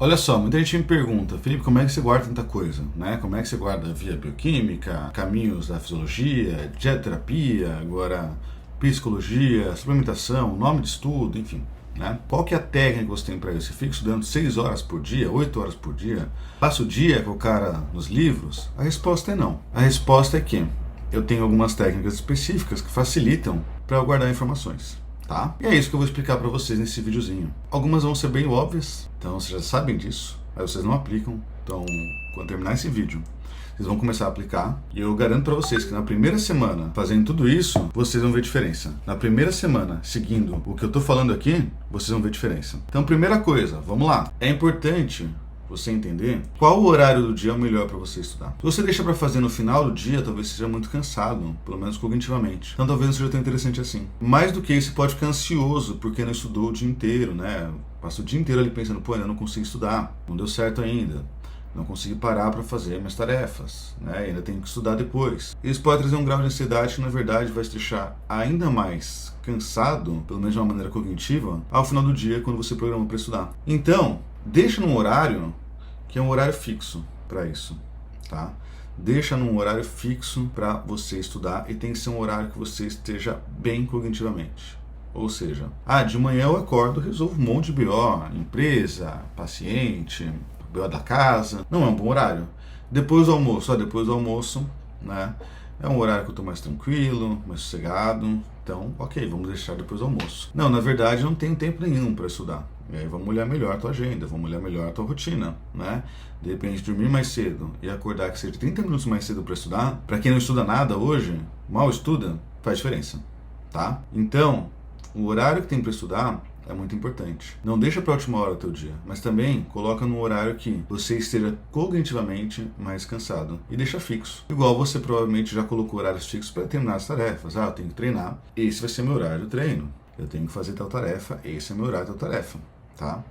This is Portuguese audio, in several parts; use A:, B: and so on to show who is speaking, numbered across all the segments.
A: Olha só, muita gente me pergunta, Felipe, como é que você guarda tanta coisa, né? Como é que você guarda via bioquímica, caminhos da fisiologia, dietoterapia, agora psicologia, suplementação, nome de estudo, enfim, né? Qual que é a técnica que você tem para isso? Você fica estudando 6 horas por dia, 8 horas por dia? Passa o dia com o cara nos livros? A resposta é não. A resposta é que eu tenho algumas técnicas específicas que facilitam para eu guardar informações. Tá? E é isso que eu vou explicar para vocês nesse videozinho. Algumas vão ser bem óbvias, então vocês já sabem disso, mas vocês não aplicam. Então, quando terminar esse vídeo, vocês vão começar a aplicar. E eu garanto para vocês que na primeira semana, fazendo tudo isso, vocês vão ver diferença. Na primeira semana, seguindo o que eu tô falando aqui, vocês vão ver diferença. Então, primeira coisa, vamos lá. É importante você entender qual o horário do dia é o melhor para você estudar. Se você deixa para fazer no final do dia, talvez seja muito cansado, pelo menos cognitivamente. Então talvez não seja tão interessante assim. Mais do que isso, você pode ficar ansioso porque não estudou o dia inteiro, né? Passa o dia inteiro ali pensando, pô, ainda não consigo estudar, não deu certo ainda. Não consegui parar para fazer minhas tarefas, né? Ainda tenho que estudar depois. Isso pode trazer um grau de ansiedade que, na verdade, vai te deixar ainda mais cansado, pelo menos de uma maneira cognitiva, ao final do dia, quando você programa para estudar. Então, deixa num horário que é um horário fixo para isso, tá? Deixa num horário fixo para você estudar e tem que ser um horário que você esteja bem cognitivamente. Ou seja, de manhã eu acordo, resolvo um monte de BO, empresa, paciente, BO da casa. Não é um bom horário. Depois do almoço, depois do almoço, né? É um horário que eu estou mais tranquilo, mais sossegado. Então, ok, vamos deixar depois do almoço. Não, na verdade, eu não tenho tempo nenhum para estudar. E aí vamos olhar melhor a tua agenda, vamos olhar melhor a tua rotina, né? De repente, dormir mais cedo e acordar que seja 30 minutos mais cedo para estudar, para quem não estuda nada hoje, mal estuda, faz diferença, tá? Então, o horário que tem para estudar é muito importante. Não deixa para a última hora do teu dia, mas também coloca no horário que você esteja cognitivamente mais cansado e deixa fixo. Igual você provavelmente já colocou horários fixos para terminar as tarefas. Eu tenho que treinar, esse vai ser meu horário de treino. Eu tenho que fazer tal tarefa, esse é meu horário de tal tarefa, tá?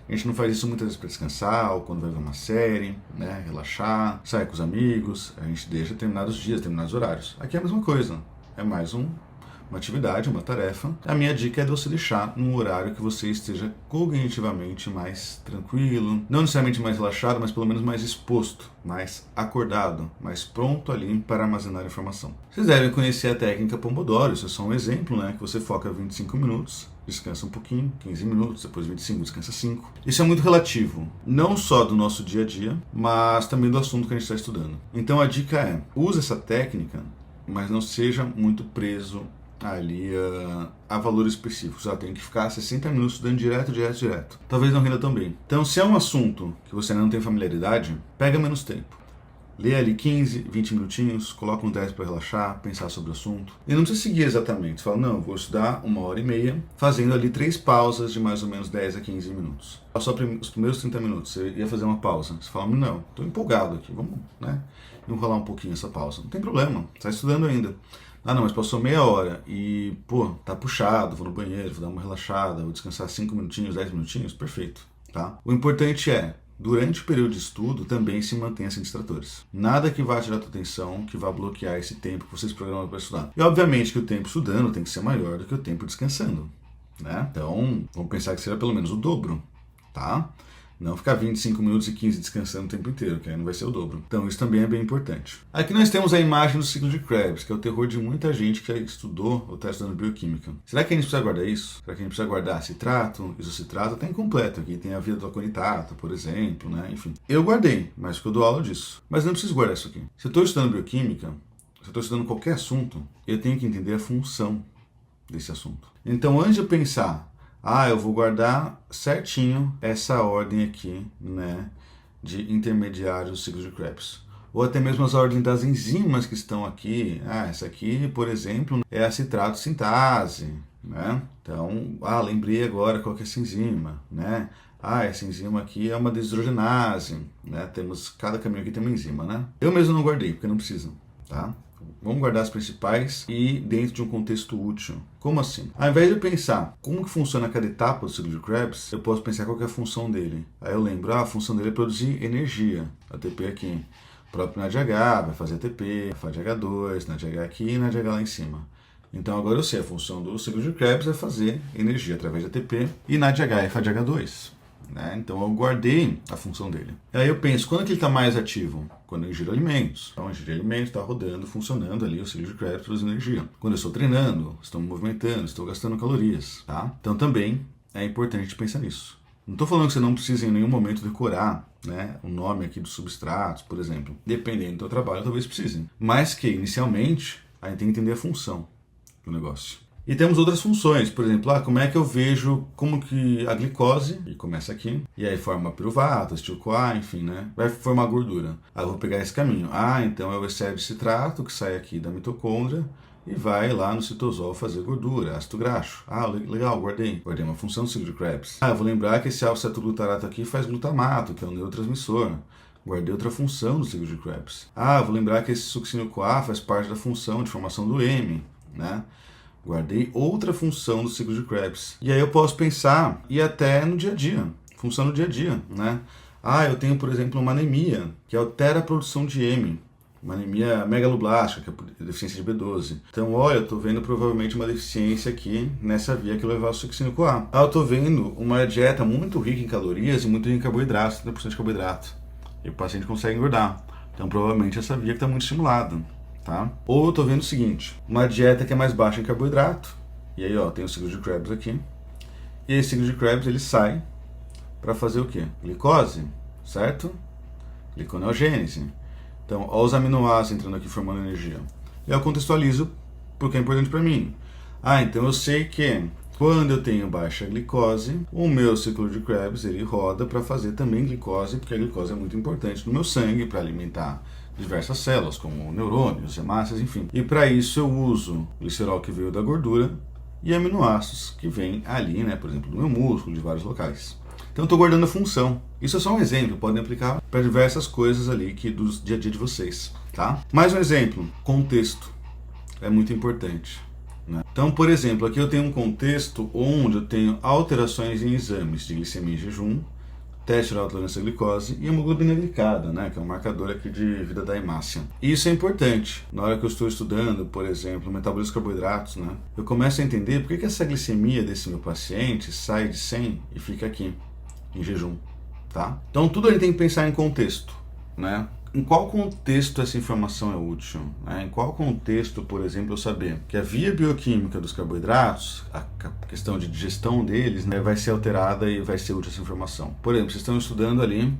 A: A gente não faz isso muitas vezes para descansar, ou quando vai ver uma série, né, relaxar, sair com os amigos, a gente deixa determinados dias, determinados horários. Aqui é a mesma coisa, é mais uma atividade, uma tarefa. A minha dica é de você deixar num horário que você esteja cognitivamente mais tranquilo, não necessariamente mais relaxado, mas pelo menos mais exposto, mais acordado, mais pronto ali para armazenar informação. Vocês devem conhecer a técnica Pomodoro, isso é só um exemplo, né? Que você foca 25 minutos, descansa um pouquinho, 15 minutos, depois 25, descansa 5. Isso é muito relativo, não só do nosso dia a dia, mas também do assunto que a gente está estudando. Então a dica é, use essa técnica, mas não seja muito preso ali a valores específicos. Tem que ficar 60 minutos estudando direto. Talvez não renda tão bem. Então, se é um assunto que você ainda não tem familiaridade, pega menos tempo. Lê ali 15, 20 minutinhos, coloca um 10 para relaxar, pensar sobre o assunto. E não precisa seguir exatamente. Você fala, não, eu vou estudar 1h30, fazendo ali 3 pausas de mais ou menos 10 a 15 minutos. Só os primeiros 30 minutos, você ia fazer uma pausa. Você fala, não, estou empolgado aqui, vamos, né? Enrolar um pouquinho essa pausa. Não tem problema, está estudando ainda. Não, mas passou meia hora e, tá puxado, vou no banheiro, vou dar uma relaxada, vou descansar 5 minutinhos, 10 minutinhos, perfeito, tá? O importante é, durante o período de estudo, também se mantenha sem distratores. Nada que vá tirar a tua atenção, que vá bloquear esse tempo que vocês programam para estudar. E, obviamente, que o tempo estudando tem que ser maior do que o tempo descansando, né? Então, vamos pensar que seja pelo menos o dobro, tá? Não ficar 25 minutos e 15 descansando o tempo inteiro, que aí não vai ser o dobro. Então isso também é bem importante. Aqui nós temos a imagem do ciclo de Krebs, que é o terror de muita gente que estudou ou está estudando bioquímica. Será que a gente precisa guardar isso? Será que a gente precisa guardar citrato, isocitrato? Está incompleto aqui, tem a vida do aconitato, por exemplo, né? Enfim. Eu guardei, mas porque eu dou aula disso. Mas não preciso guardar isso aqui. Se eu estou estudando bioquímica, se eu estou estudando qualquer assunto, eu tenho que entender a função desse assunto. Então antes de eu pensar eu vou guardar certinho essa ordem aqui, né, de intermediários do ciclo de Krebs. Ou até mesmo as ordens das enzimas que estão aqui. Essa aqui, por exemplo, é a citrato sintase, né? Então, lembrei agora qual que é essa enzima, né? Essa enzima aqui é uma deshidrogenase, né? Cada caminho aqui tem uma enzima, né? Eu mesmo não guardei, porque não precisa, tá? Vamos guardar as principais e dentro de um contexto útil. Como assim? Ao invés de eu pensar como que funciona cada etapa do ciclo de Krebs, eu posso pensar qual que é a função dele. Aí eu lembro, a função dele é produzir energia. ATP aqui. O próprio NADH vai fazer ATP, FADH2, NADH aqui e NADH lá em cima. Então agora eu sei, a função do ciclo de Krebs é fazer energia através de ATP e NADH e FADH2. né? Então eu guardei a função dele. Aí eu penso, quando que ele está mais ativo? Quando eu ingiro alimentos. Então, ingiro alimentos, está rodando, funcionando ali o ciclo de Krebs produzindo energia. Quando eu estou treinando, estou me movimentando, estou gastando calorias, tá? Então também é importante pensar nisso. Não estou falando que você não precisa em nenhum momento decorar, né, o nome aqui dos substratos, por exemplo. Dependendo do teu trabalho, talvez precise. Mas que, inicialmente, a gente tem que entender a função do negócio. E temos outras funções, por exemplo, como é que eu vejo como que a glicose, e começa aqui, e aí forma piruvato, acetil-CoA, enfim, né, vai formar gordura. Aí eu vou pegar esse caminho. Então é o excesso de citrato que sai aqui da mitocôndria e vai lá no citosol fazer gordura, ácido graxo. Legal, guardei uma função do ciclo de Krebs. Eu vou lembrar que esse alfa-cetoglutarato aqui faz glutamato, que é um neurotransmissor. Guardei outra função do ciclo de Krebs. Vou lembrar que esse succínio-CoA faz parte da função de formação do M, né? Guardei outra função do ciclo de Krebs. E aí eu posso pensar, e até no dia a dia, função no dia a dia, né? Eu tenho, por exemplo, uma anemia que altera a produção de M. Uma anemia megaloblástica, que é deficiência de B12. Então, olha, eu estou vendo provavelmente uma deficiência aqui nessa via que levar ao succínio-CoA. Eu estou vendo uma dieta muito rica em calorias e muito rica em carboidratos, 30% de carboidrato. E o paciente consegue engordar. Então, provavelmente essa via que está muito estimulada, tá? Ou eu estou vendo o seguinte, uma dieta que é mais baixa em carboidrato. E aí, tem o ciclo de Krebs aqui. E esse ciclo de Krebs, ele sai para fazer o quê? Glicose, certo? Gliconeogênese. Então, olha os aminoácidos entrando aqui formando energia. E eu contextualizo porque é importante para mim. Então eu sei que quando eu tenho baixa glicose, o meu ciclo de Krebs ele roda para fazer também glicose, porque a glicose é muito importante no meu sangue para alimentar diversas células, como neurônios, hemácias, enfim. E para isso eu uso o glicerol que veio da gordura e aminoácidos que vêm ali, né, por exemplo, do meu músculo, de vários locais. Então eu estou guardando a função. Isso é só um exemplo, podem aplicar para diversas coisas ali que do dia a dia de vocês, tá? Mais um exemplo, contexto. É muito importante, né? Então, por exemplo, aqui eu tenho um contexto onde eu tenho alterações em exames de glicemia em jejum, teste de tolerância à glicose e hemoglobina glicada, né, que é um marcador aqui de vida da hemácia. E isso é importante. Na hora que eu estou estudando, por exemplo, o metabolismo de carboidratos, né, eu começo a entender por que essa glicemia desse meu paciente sai de 100 e fica aqui, em jejum, tá? Então tudo a gente tem que pensar em contexto, né? Em qual contexto essa informação é útil? Né? Em qual contexto, por exemplo, eu saber que a via bioquímica dos carboidratos, a questão de digestão deles, né, vai ser alterada e vai ser útil essa informação. Por exemplo, vocês estão estudando ali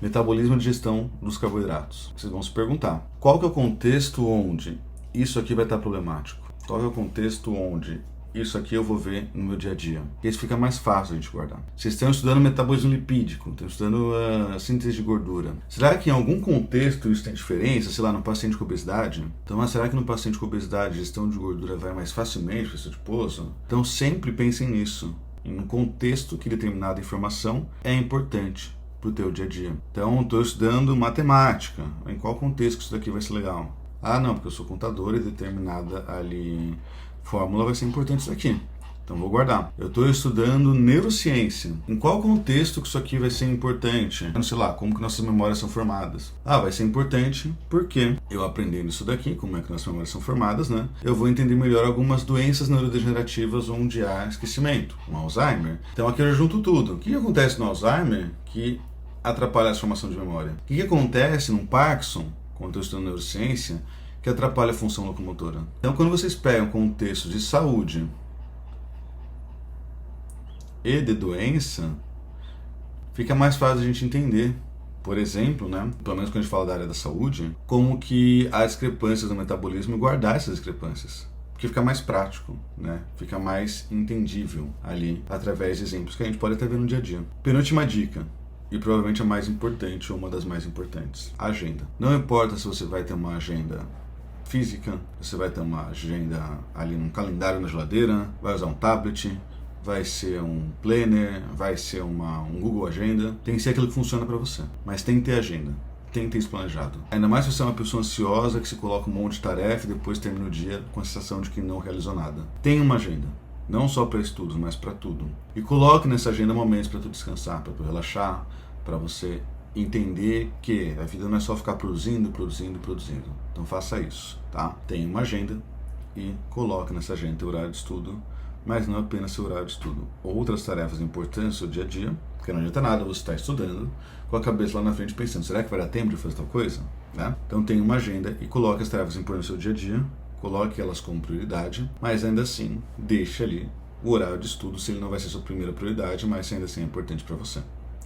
A: metabolismo e digestão dos carboidratos. Vocês vão se perguntar, qual que é o contexto onde isso aqui vai estar problemático? Qual que é o contexto onde isso aqui eu vou ver no meu dia a dia? Esse fica mais fácil a gente guardar. Vocês estão estudando metabolismo lipídico, estão estudando a síntese de gordura. Será que em algum contexto isso tem diferença, sei lá, no paciente com obesidade? Então, será que no paciente com obesidade a gestão de gordura vai mais facilmente para esse adiposo? Então, sempre pensem nisso. Em um contexto que determinada informação é importante para o teu dia a dia. Então, estou estudando matemática. Em qual contexto isso daqui vai ser legal? Não, porque eu sou contador e determinada ali fórmula vai ser importante isso aqui. Então vou guardar. Eu estou estudando neurociência. Em qual contexto que isso aqui vai ser importante? Não sei lá, como que nossas memórias são formadas. Vai ser importante porque eu aprendendo isso daqui, como é que nossas memórias são formadas, né? Eu vou entender melhor algumas doenças neurodegenerativas onde há esquecimento, um Alzheimer. Então aqui eu junto tudo. O que acontece no Alzheimer que atrapalha a formação de memória? O que acontece no Parkinson, quando eu estou estudando neurociência, que atrapalha a função locomotora? Então, quando vocês pegam contexto de saúde e de doença, fica mais fácil a gente entender, por exemplo, né, pelo menos quando a gente fala da área da saúde, como que há discrepâncias no metabolismo e guardar essas discrepâncias. Porque fica mais prático, né? Fica mais entendível ali, através de exemplos que a gente pode até ver no dia a dia. Penúltima dica. E provavelmente a mais importante, ou uma das mais importantes, a agenda. Não importa se você vai ter uma agenda física, você vai ter uma agenda ali num calendário na geladeira, vai usar um tablet, vai ser um planner, vai ser um Google Agenda, tem que ser aquilo que funciona para você. Mas tem que ter agenda, tem que ter isso planejado. Ainda mais se você é uma pessoa ansiosa que se coloca um monte de tarefa e depois termina o dia com a sensação de que não realizou nada. Tenha uma agenda. Não só para estudos, mas para tudo. E coloque nessa agenda momentos para tu descansar, para tu relaxar, para você entender que a vida não é só ficar produzindo. Então faça isso, tá? Tenha uma agenda e coloque nessa agenda o horário de estudo mas não apenas seu horário de estudo. Outras tarefas importantes do seu dia a dia, porque não adianta nada você estar estudando com a cabeça lá na frente pensando, será que vai dar tempo de fazer tal coisa? Né? Então tenha uma agenda e coloque as tarefas importantes do seu dia a dia, coloque elas como prioridade, mas ainda assim deixe ali o horário de estudo, se ele não vai ser sua primeira prioridade, mas ainda assim é importante para você.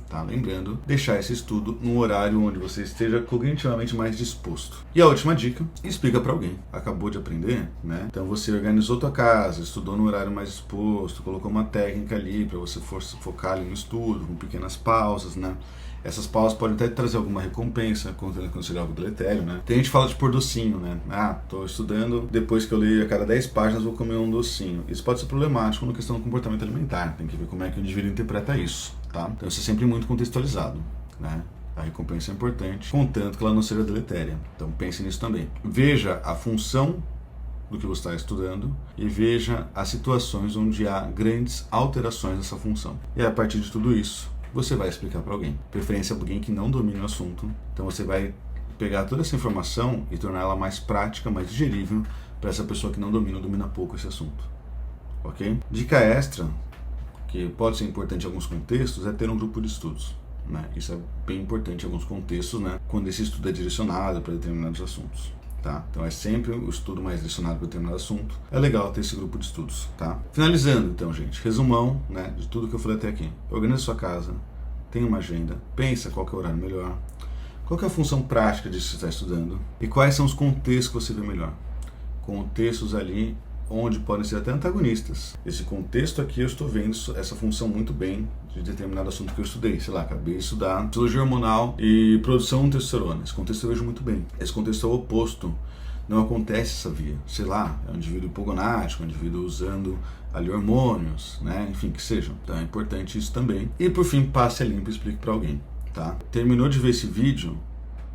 A: Tá? Lembrando, deixar esse estudo num horário onde você esteja cognitivamente mais disposto. E a última dica, explica para alguém. Acabou de aprender, né? Então você organizou tua casa, estudou no horário mais disposto, colocou uma técnica ali para você focar ali no estudo, com pequenas pausas, né? Essas pausas podem até trazer alguma recompensa, quando seria algo deletério, né? Tem gente que fala de pôr docinho, né? Tô estudando, depois que eu leio a cada 10 páginas vou comer um docinho. Isso pode ser problemático na questão do comportamento alimentar, tem que ver como é que o indivíduo interpreta isso, tá? Então isso é sempre muito contextualizado, né? A recompensa é importante, contanto que ela não seja deletéria. Então pense nisso também. Veja a função do que você está estudando e veja as situações onde há grandes alterações nessa função. E a partir de tudo isso, você vai explicar para alguém, preferência alguém que não domine o assunto. Então você vai pegar toda essa informação e tornar ela mais prática, mais digerível para essa pessoa que não domina pouco esse assunto. Ok? Dica extra, que pode ser importante em alguns contextos, é ter um grupo de estudos. Né? Isso é bem importante em alguns contextos, né? Quando esse estudo é direcionado para determinados assuntos. Tá? Então é sempre o estudo mais direcionado para determinado assunto. É legal ter esse grupo de estudos. Tá? Finalizando então, gente, resumão, né, de tudo que eu falei até aqui. Organize sua casa, tenha uma agenda, pensa qual que é o horário melhor, qual que é a função prática disso que você está estudando e quais são os contextos que você vê melhor. Contextos ali onde podem ser até antagonistas. Esse contexto aqui eu estou vendo essa função muito bem de determinado assunto que eu estudei. Sei lá, acabei de estudar fisiologia hormonal e produção de testosterona. Esse contexto eu vejo muito bem. Esse contexto é o oposto. Não acontece essa via. Sei lá, é um indivíduo hipogonático, um indivíduo usando ali hormônios, né? Enfim, que sejam. Então é importante isso também. E por fim, passe a limpo e explique para alguém, tá? Terminou de ver esse vídeo,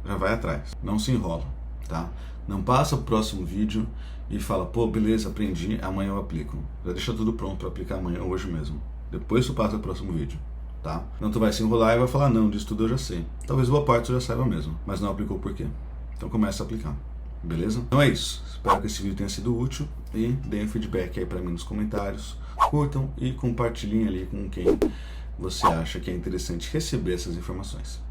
A: já vai atrás. Não se enrola, tá? Não passa pro próximo vídeo e fala, pô, beleza, aprendi, amanhã eu aplico. Já deixa tudo pronto para aplicar amanhã, hoje mesmo. Depois tu passa pro próximo vídeo, tá? Não tu vai se enrolar e vai falar, não, disso tudo eu já sei. Talvez boa parte tu já saiba mesmo, mas não aplicou por quê? Então começa a aplicar, beleza? Então é isso. Espero que esse vídeo tenha sido útil e deem feedback aí para mim nos comentários. Curtam e compartilhem ali com quem você acha que é interessante receber essas informações.